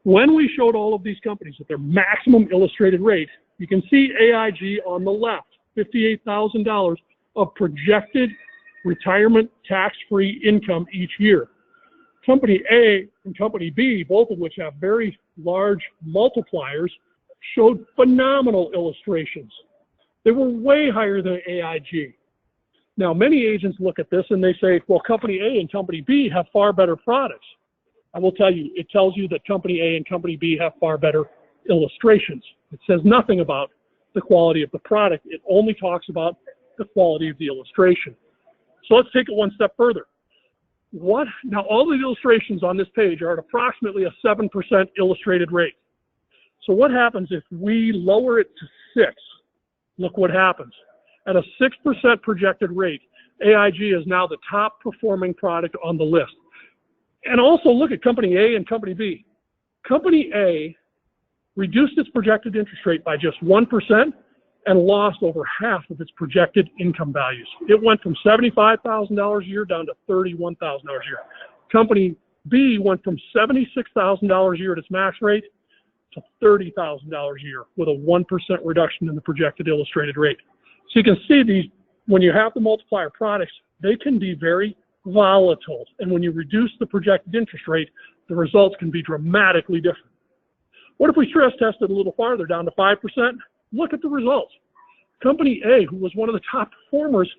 Speaker 2: When we showed all of these companies at their maximum illustrated rate, you can see AIG on the left, $58,000 of projected retirement tax-free income each year. Company A and Company B, both of which have very large multipliers, showed phenomenal illustrations. They were way higher than AIG. Now, many agents look at this and they say, well, Company A and Company B have far better products. I will tell you, it tells you that Company A and Company B have far better illustrations. It says nothing about the quality of the product. It only talks about the quality of the illustration. So let's take it one step further. Now, all the illustrations on this page are at approximately a 7% illustrated rate. So what happens if we lower it to 6? Look what happens. At a 6% projected rate, AIG is now the top performing product on the list. And also look at Company A and Company B. Company A reduced its projected interest rate by just 1% and lost over half of its projected income values. It went from $75,000 a year down to $31,000 a year. Company B went from $76,000 a year at its max rate to $30,000 a year with a 1% reduction in the projected illustrated rate. So you can see these, when you have the multiplier products, they can be very volatile. And when you reduce the projected interest rate, the results can be dramatically different. What if we stress tested a little farther down to 5%? Look at the results. Company A, who was one of the top performers,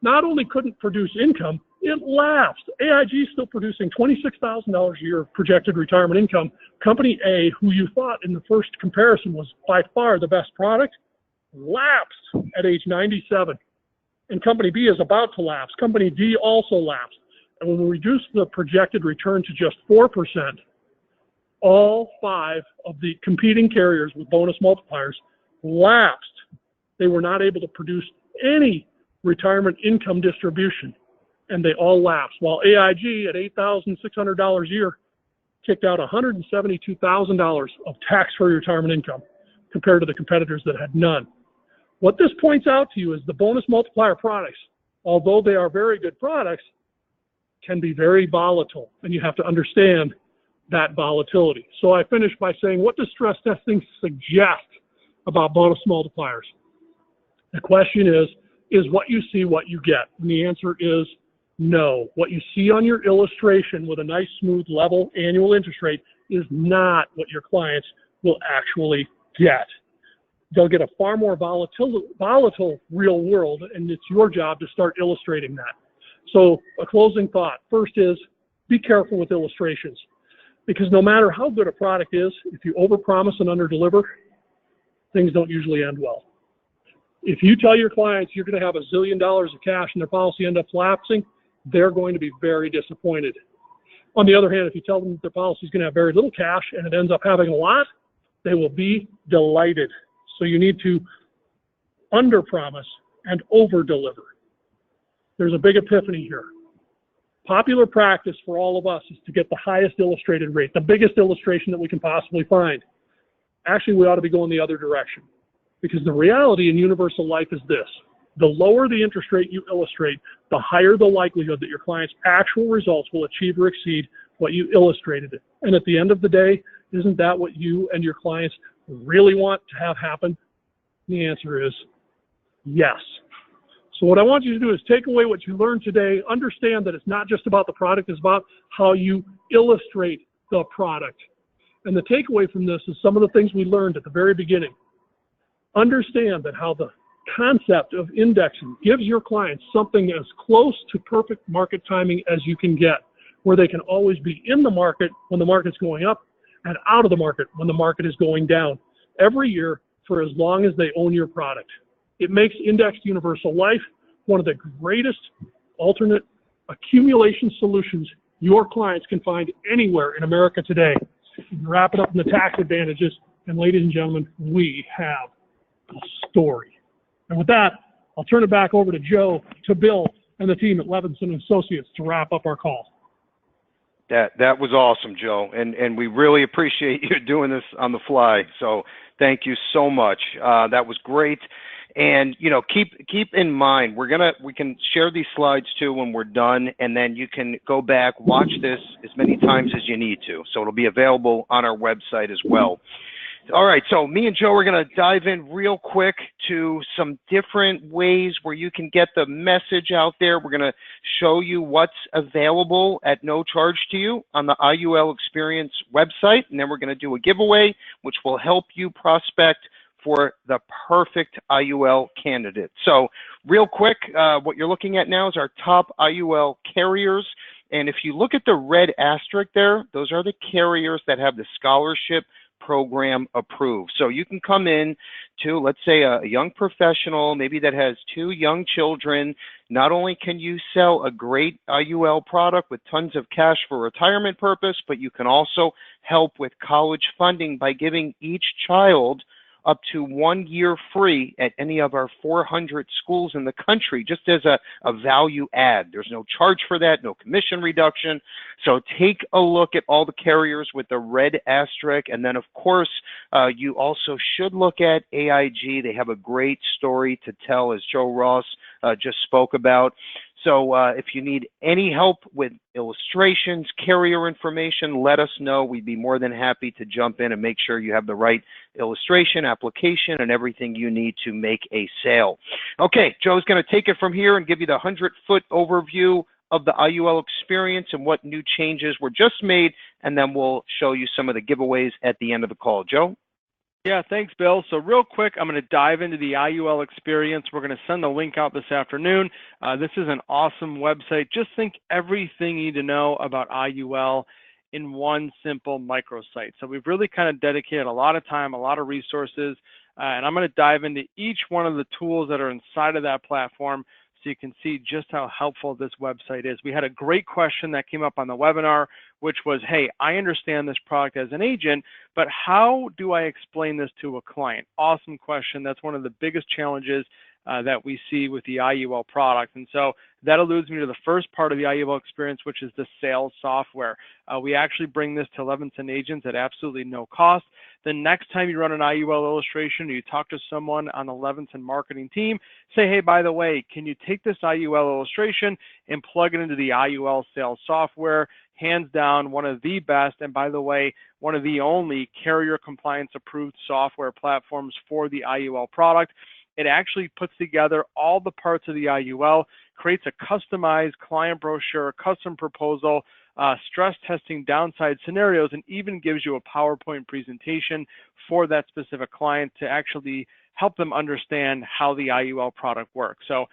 Speaker 2: not only couldn't produce income, it lapsed. AIG is still producing $26,000 a year of projected retirement income. Company A, who you thought in the first comparison was by far the best product, lapsed at age 97. And Company B is about to lapse. Company D also lapsed. And when we reduce the projected return to just 4%, all 5 of the competing carriers with bonus multipliers lapsed. They were not able to produce any retirement income distribution, and they all lapsed. While AIG at $8,600 a year kicked out $172,000 of tax-free retirement income compared to the competitors that had none. What this points out to you is the bonus multiplier products, although they are very good products, can be very volatile, and you have to understand that volatility. So I finished by saying, what does stress testing suggest about bonus multipliers? The question is what you see what you get? And the answer is no. What you see on your illustration with a nice, smooth, level annual interest rate is not what your clients will actually get. They'll get a far more volatile real world, and it's your job to start illustrating that. So a closing thought. First is be careful with illustrations, because no matter how good a product is, if you overpromise and underdeliver, things don't usually end well. If you tell your clients you're going to have $1 zillion of cash and their policy end up lapsing, they're going to be very disappointed. On the other hand, if you tell them that their policy is going to have very little cash and it ends up having a lot, they will be delighted. So you need to under-promise and over-deliver. There's a big epiphany here. Popular practice for all of us is to get the highest illustrated rate, the biggest illustration that we can possibly find. Actually, we ought to be going the other direction, because the reality in universal life is this. The lower the interest rate you illustrate, the higher the likelihood that your client's actual results will achieve or exceed what you illustrated it. And at the end of the day, isn't that what you and your clients really want to have happen? The answer is yes. So what I want you to do is take away what you learned today, understand that it's not just about the product, it's about how you illustrate the product. And the takeaway from this is some of the things we learned at the very beginning. Understand that how the concept of indexing gives your clients something as close to perfect market timing as you can get, where they can always be in the market when the market's going up and out of the market when the market is going down every year for as long as they own your product. It makes indexed universal life one of the greatest alternate accumulation solutions your clients can find anywhere in America today. Wrap it up in the tax advantages, and ladies and gentlemen, we have a story. And with that, I'll turn it back over to Joe, to Bill, and the team at Levinson Associates to wrap up our call.
Speaker 1: That was awesome, Joe, and we really appreciate you doing this on the fly. So thank you so much. That was great. And keep in mind, we can share these slides too when we're done, and then you can go back, watch this as many times as you need to. So it'll be available on our website as well. All right, so me and Joe are going to dive in real quick to some different ways where you can get the message out there. We're going to show you what's available at no charge to you on the IUL Experience website, and then we're going to do a giveaway, which will help you prospect for the perfect IUL candidate. So real quick, what you're looking at now is our top IUL carriers. And if you look at the red asterisk there, those are the carriers that have the scholarship program approved. So you can come in to, let's say, a young professional, maybe that has 2 young children. Not only can you sell a great IUL product with tons of cash for retirement purpose, but you can also help with college funding by giving each child up to 1 year free at any of our 400 schools in the country, just as a value add. There's no charge for that, no commission reduction. So take a look at all the carriers with the red asterisk. And then, of course, you also should look at AIG. They have a great story to tell, as Joe Ross just spoke about. So if you need any help with illustrations, carrier information, let us know. We'd be more than happy to jump in and make sure you have the right illustration, application, and everything you need to make a sale. Okay, Joe's going to take it from here and give you the 100-foot overview of the IUL experience and what new changes were just made, and then we'll show you some of the giveaways at the end of the call. Joe?
Speaker 3: Yeah, thanks, Bill. So real quick, I'm going to dive into the IUL experience. We're going to send the link out this afternoon. This is an awesome website. Just think everything you need to know about IUL in one simple microsite. So we've really kind of dedicated a lot of time, a lot of resources, and I'm going to dive into each one of the tools that are inside of that platform so you can see just how helpful this website is. We had a great question that came up on the webinar, which was, hey, I understand this product as an agent, but how do I explain this to a client? Awesome question. That's one of the biggest challenges that we see with the IUL product. And so that alludes me to the first part of the IUL experience, which is the sales software. We actually bring this to Levinson agents at absolutely no cost. The next time you run an IUL illustration or you talk to someone on the Levinson marketing team, say, hey, by the way, can you take this IUL illustration and plug it into the IUL sales software? Hands down, one of the best, and by the way, one of the only carrier compliance approved software platforms for the IUL product. It actually puts together all the parts of the IUL, creates a customized client brochure, custom proposal, stress testing downside scenarios, and even gives you a PowerPoint presentation for that specific client to actually help them understand how the IUL product works. So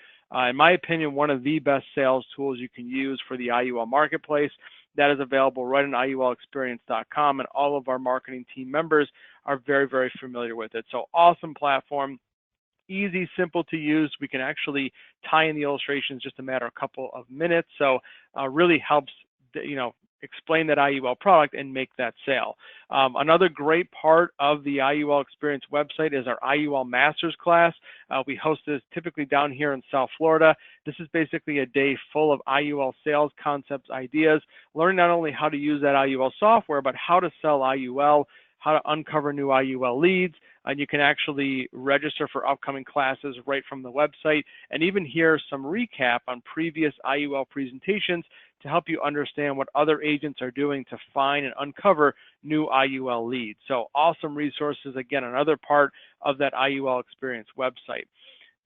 Speaker 3: in my opinion, one of the best sales tools you can use for the IUL marketplace. That is available right on IULExperience.com, and all of our marketing team members are very, very familiar with it. So awesome platform. easy, simple to use. We can actually tie in the illustrations just a matter of a couple of minutes. So really helps, explain that IUL product and make that sale. Another great part of the IUL Experience website is our IUL Masters class. We host this typically down here in South Florida. This is basically a day full of IUL sales concepts, ideas, learn not only how to use that IUL software, but how to sell IUL, how to uncover new IUL leads, and you can actually register for upcoming classes right from the website, and even hear some recap on previous IUL presentations to help you understand what other agents are doing to find and uncover new IUL leads. So awesome resources, again, another part of that IUL Experience website.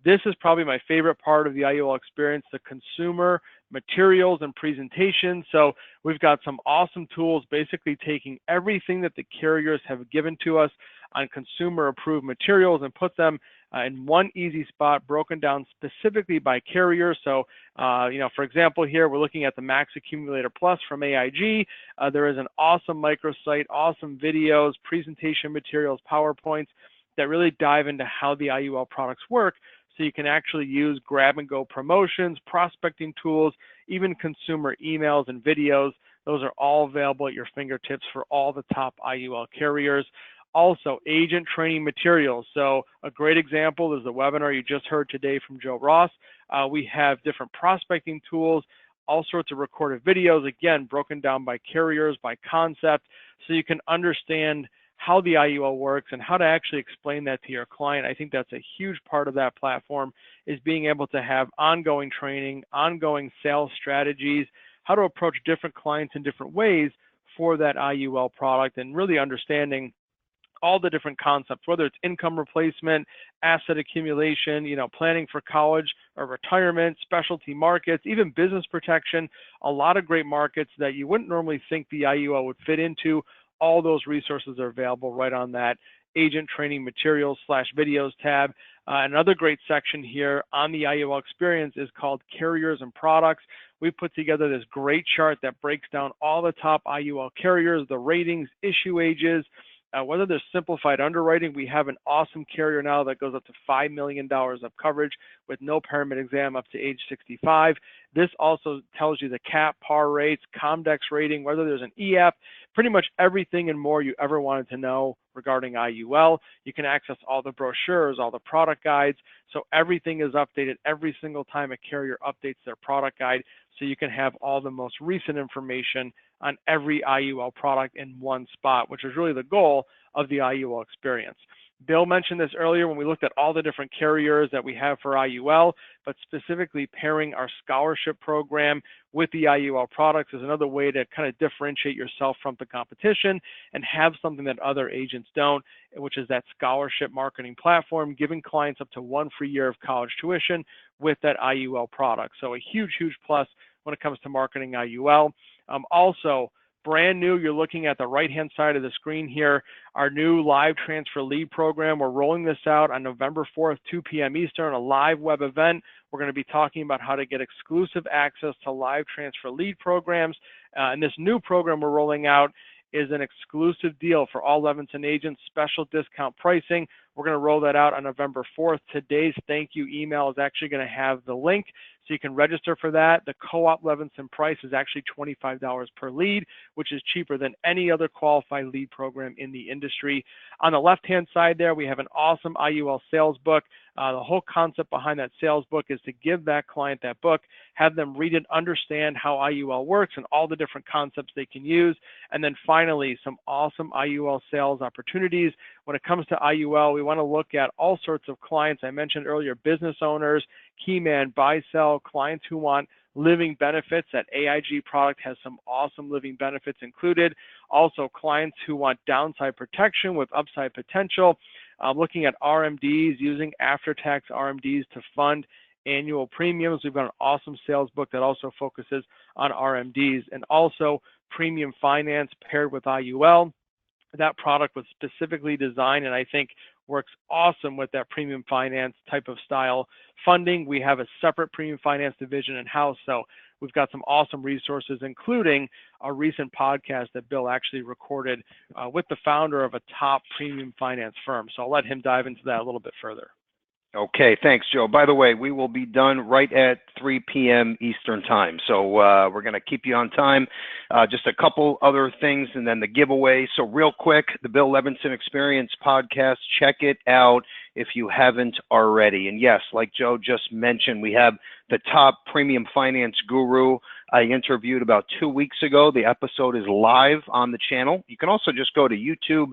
Speaker 3: This is probably my favorite part of the IUL Experience, the consumer materials and presentations. So we've got some awesome tools, basically taking everything that the carriers have given to us on consumer approved materials and put them in one easy spot, broken down specifically by carrier. So, for example, here we're looking at the Max Accumulator Plus from AIG. There is an awesome microsite, awesome videos, presentation materials, PowerPoints that really dive into how the IUL products work. So you can actually use grab and go promotions, prospecting tools, even consumer emails and videos. Those are all available at your fingertips for all the top IUL carriers. Also, agent training materials. So a great example is the webinar you just heard today from Joe Ross. We have different prospecting tools, all sorts of recorded videos, again, broken down by carriers, by concept, so you can understand how the IUL works and how to actually explain that to your client. I think that's a huge part of that platform, is being able to have ongoing training, ongoing sales strategies, how to approach different clients in different ways for that IUL product, and really understanding all the different concepts, whether it's income replacement, asset accumulation, planning for college or retirement, specialty markets, even business protection, a lot of great markets that you wouldn't normally think the IUL would fit into. All those resources are available right on that agent training materials / videos tab. Another great section here on the IUL Experience is called Carriers and Products. We put together this great chart that breaks down all the top IUL carriers, the ratings, issue ages, whether there's simplified underwriting. We have an awesome carrier now that goes up to $5 million of coverage with no pyramid exam up to age 65. This also tells you the cap, par rates, Comdex rating, whether there's an EF, pretty much everything and more you ever wanted to know regarding IUL. You can access all the brochures, all the product guides. So everything is updated every single time a carrier updates their product guide. So you can have all the most recent information on every IUL product in one spot, which is really the goal of the IUL Experience. Bill mentioned this earlier when we looked at all the different carriers that we have for IUL, but specifically pairing our scholarship program with the IUL products is another way to kind of differentiate yourself from the competition and have something that other agents don't, which is that scholarship marketing platform, giving clients up to 1 free year of college tuition with that IUL product. So a huge, huge plus when it comes to marketing IUL. Also, brand new, you're looking at the right-hand side of the screen here, our new live transfer lead program. We're rolling this out on November 4th, 2 p.m. Eastern, a live web event. We're going to be talking about how to get exclusive access to live transfer lead programs. And this new program we're rolling out is an exclusive deal for all Levinson agents, special discount pricing. We're going to roll that out on November 4th. Today's thank you email is actually going to have the link, so you can register for that. The co-op Levinson price is actually $25 per lead, which is cheaper than any other qualified lead program in the industry. On the left-hand side there, we have an awesome IUL sales book. The whole concept behind that sales book is to give that client that book, have them read it, understand how IUL works and all the different concepts they can use. And then finally, some awesome IUL sales opportunities. When it comes to IUL, we want to look at all sorts of clients. I mentioned earlier, business owners, key man, buy, sell, clients who want living benefits. That AIG product has some awesome living benefits included. Also, clients who want downside protection with upside potential. Looking at RMDs, using after-tax RMDs to fund annual premiums. We've got an awesome sales book that also focuses on RMDs, and also premium finance paired with IUL. That product was specifically designed and I think works awesome with that premium finance type of style funding. We have a separate premium finance division in-house, so we've got some awesome resources, including a recent podcast that Bill actually recorded with the founder of a top premium finance firm. So I'll let him dive into that a little bit further.
Speaker 1: Okay, thanks, Joe. By the way, we will be done right at 3 p.m. Eastern time. So we're going to keep you on time. Just a couple other things and then the giveaway. So real quick, the Bill Levinson Experience podcast, check it out if you haven't already. And yes, like Joe just mentioned, we have the top premium finance guru I interviewed about 2 weeks ago. The episode is live on the channel. You can also just go to YouTube,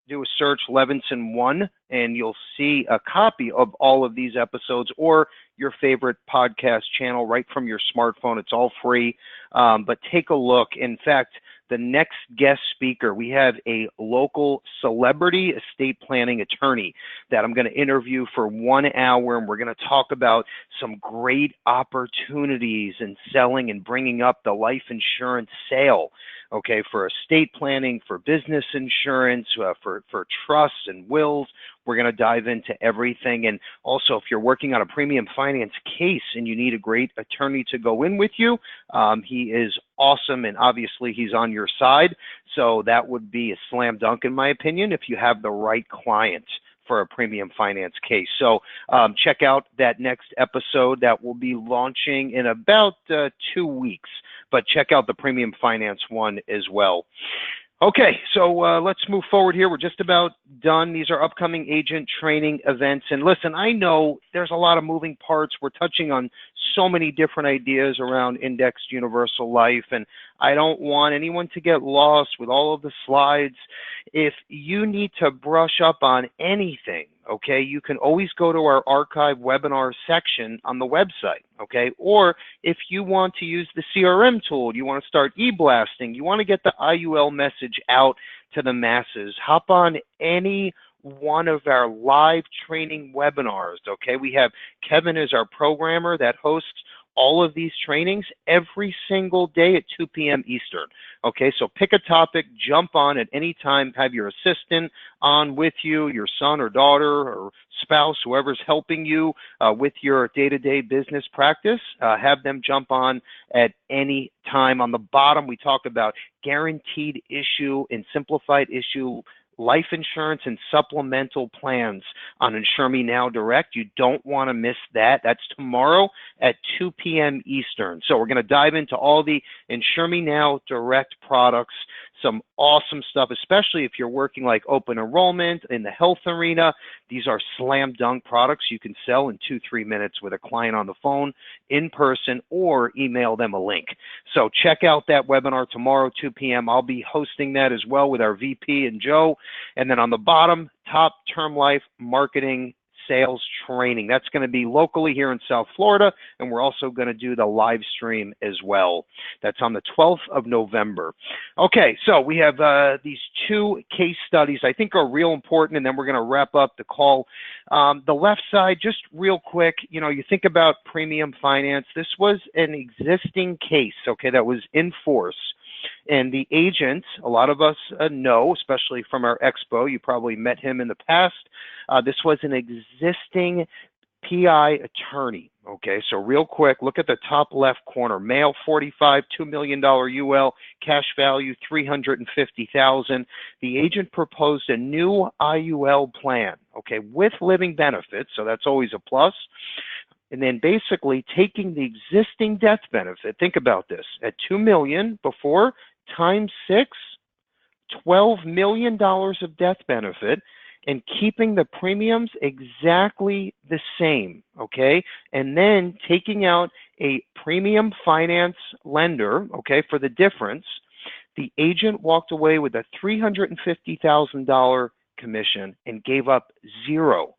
Speaker 1: do a search Levinson1, and you'll see a copy of all of these episodes or your favorite podcast channel right from your smartphone. It's all free, but take a look. In fact, the next guest speaker, we have a local celebrity estate planning attorney that I'm going to interview for 1 hour, and we're going to talk about some great opportunities in selling and bringing up the life insurance sale, okay, for estate planning, for business insurance, for trusts and wills. We're going to dive into everything. And also, if you're working on a premium finance case and you need a great attorney to go in with you, he is awesome, and obviously he's on your side. So that would be a slam dunk, in my opinion, if you have the right client for a premium finance case. So check out that next episode that will be launching in about 2 weeks. But check out the premium finance one as well. Okay, so let's move forward here. We're just about done. These are upcoming agent training events. And listen, I know there's a lot of moving parts. We're touching on so many different ideas around indexed universal life, and I don't want anyone to get lost with all of the slides. If you need to brush up on anything, okay, you can always go to our archive webinar section on the website, okay? Or if you want to use the CRM tool, you want to start e-blasting, you want to get the IUL message out to the masses, hop on any one of our live training webinars, okay? We have Kevin as our programmer that hosts all of these trainings every single day at 2 p.m. Eastern. Okay, so pick a topic, jump on at any time, have your assistant on with you, your son or daughter or spouse, whoever's helping you with your day-to-day business practice, have them jump on at any time. On the bottom, we talk about guaranteed issue and simplified issue life insurance and supplemental plans on Insure Me Now Direct. You don't want to miss that. That's tomorrow at 2 p.m. Eastern. So we're going to dive into all the Insure Me Now Direct products, some awesome stuff, especially if you're working like open enrollment in the health arena. These are slam dunk products you can sell in 2-3 minutes with a client on the phone, in person, or email them a link. So check out that webinar tomorrow, 2 p.m. I'll be hosting that as well with our VP and Joe. And then on the bottom, top term life marketing sales training. That's going to be locally here in South Florida, and we're also going to do the live stream as well. That's on the 12th of November. Okay, so we have these 2 case studies I think are real important, and then we're going to wrap up the call. The left side, just real quick, you know, you think about premium finance. This was an existing case, okay, that was in force. And the agent, a lot of us know, especially from our expo, you probably met him in the past. This was an existing PI attorney. Okay, so real quick, look at the top left corner. Male, 45, $2 million UL, cash value, $350,000. The agent proposed a new IUL plan, okay, with living benefits, so that's always a plus. And then basically taking the existing death benefit, think about this, at $2 million before, times 6, $12 million of death benefit, and keeping the premiums exactly the same, okay? And then taking out a premium finance lender, okay, for the difference. The agent walked away with a $350,000 commission and gave up zero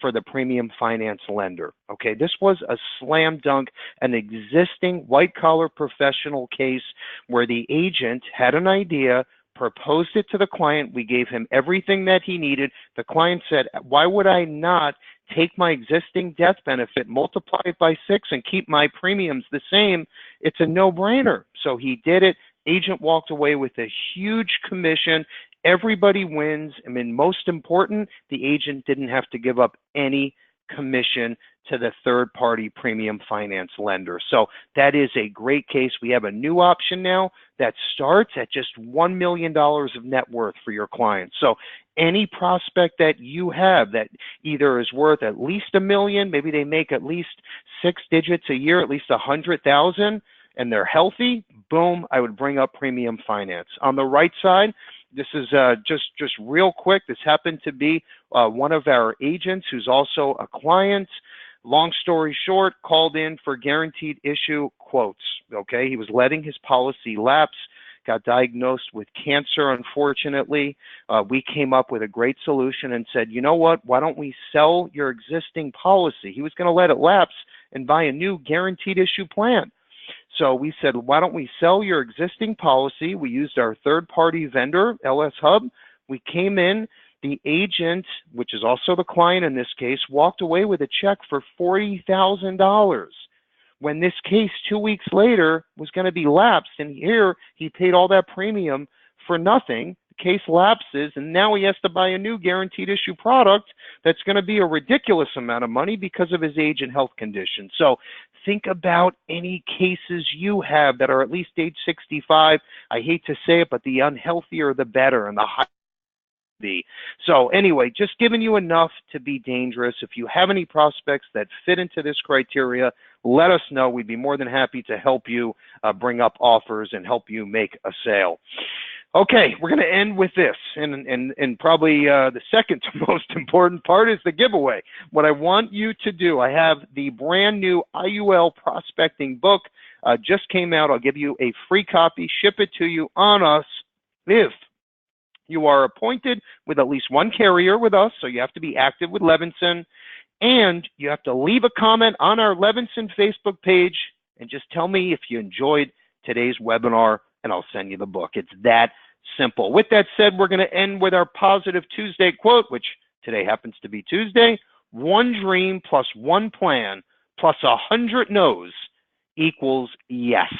Speaker 1: for the premium finance lender. Okay, this was a slam dunk, an existing white-collar professional case where the agent had an idea, proposed it to the client. We gave him everything that he needed. The client said, why would I not take my existing death benefit, multiply it by 6, and keep my premiums the same? It's a no-brainer. So he did it. Agent walked away with a huge commission. Everybody wins. I mean, most important, the agent didn't have to give up any commission to the third-party premium finance lender. So that is a great case. We have a new option now that starts at just $1 million of net worth for your clients. So any prospect that you have that either is worth at least $1 million, maybe they make at least 6 digits a year, at least 100,000, and they're healthy, boom, I would bring up premium finance. On the right side, this is just real quick. This happened to be one of our agents who's also a client. Long story short, called in for guaranteed issue quotes. Okay, he was letting his policy lapse, got diagnosed with cancer, unfortunately. We came up with a great solution and said, you know what, why don't we sell your existing policy? He was going to let it lapse and buy a new guaranteed issue plan. So we said, why don't we sell your existing policy? We used our third-party vendor, LS Hub. We came in. The agent, which is also the client in this case, walked away with a check for $40,000 when this case 2 weeks later was going to be lapsed. And here he paid all that premium for nothing. The case lapses, and now he has to buy a new guaranteed issue product that's going to be a ridiculous amount of money because of his age and health condition. So think about any cases you have that are at least age 65. I hate to say it, but the unhealthier the better, and the higher be. So anyway, just giving you enough to be dangerous. If you have any prospects that fit into this criteria, let us know. We'd be more than happy to help you bring up offers and help you make a sale. Okay, we're going to end with this, and probably the second most important part is the giveaway. What I want you to do, I have the brand new IUL prospecting book, just came out. I'll give you a free copy, ship it to you on us if you are appointed with at least one carrier with us, so you have to be active with Levinson, and you have to leave a comment on our Levinson Facebook page and just tell me if you enjoyed today's webinar, and I'll send you the book. It's that simple. With that said, we're going to end with our Positive Tuesday quote, which today happens to be Tuesday. One dream plus one plan plus 100 no's equals yes.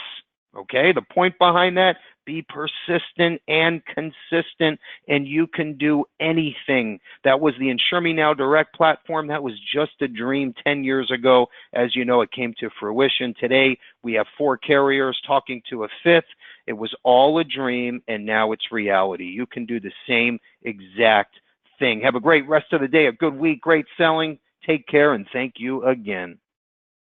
Speaker 1: Okay, the point behind that, be persistent and consistent, and you can do anything. That was the Insure Me Now Direct platform. That was just a dream 10 years ago. As you know, it came to fruition. Today, we have 4 carriers talking to a 5th. It was all a dream, and now it's reality. You can do the same exact thing. Have a great rest of the day, a good week, great selling. Take care, and thank you again.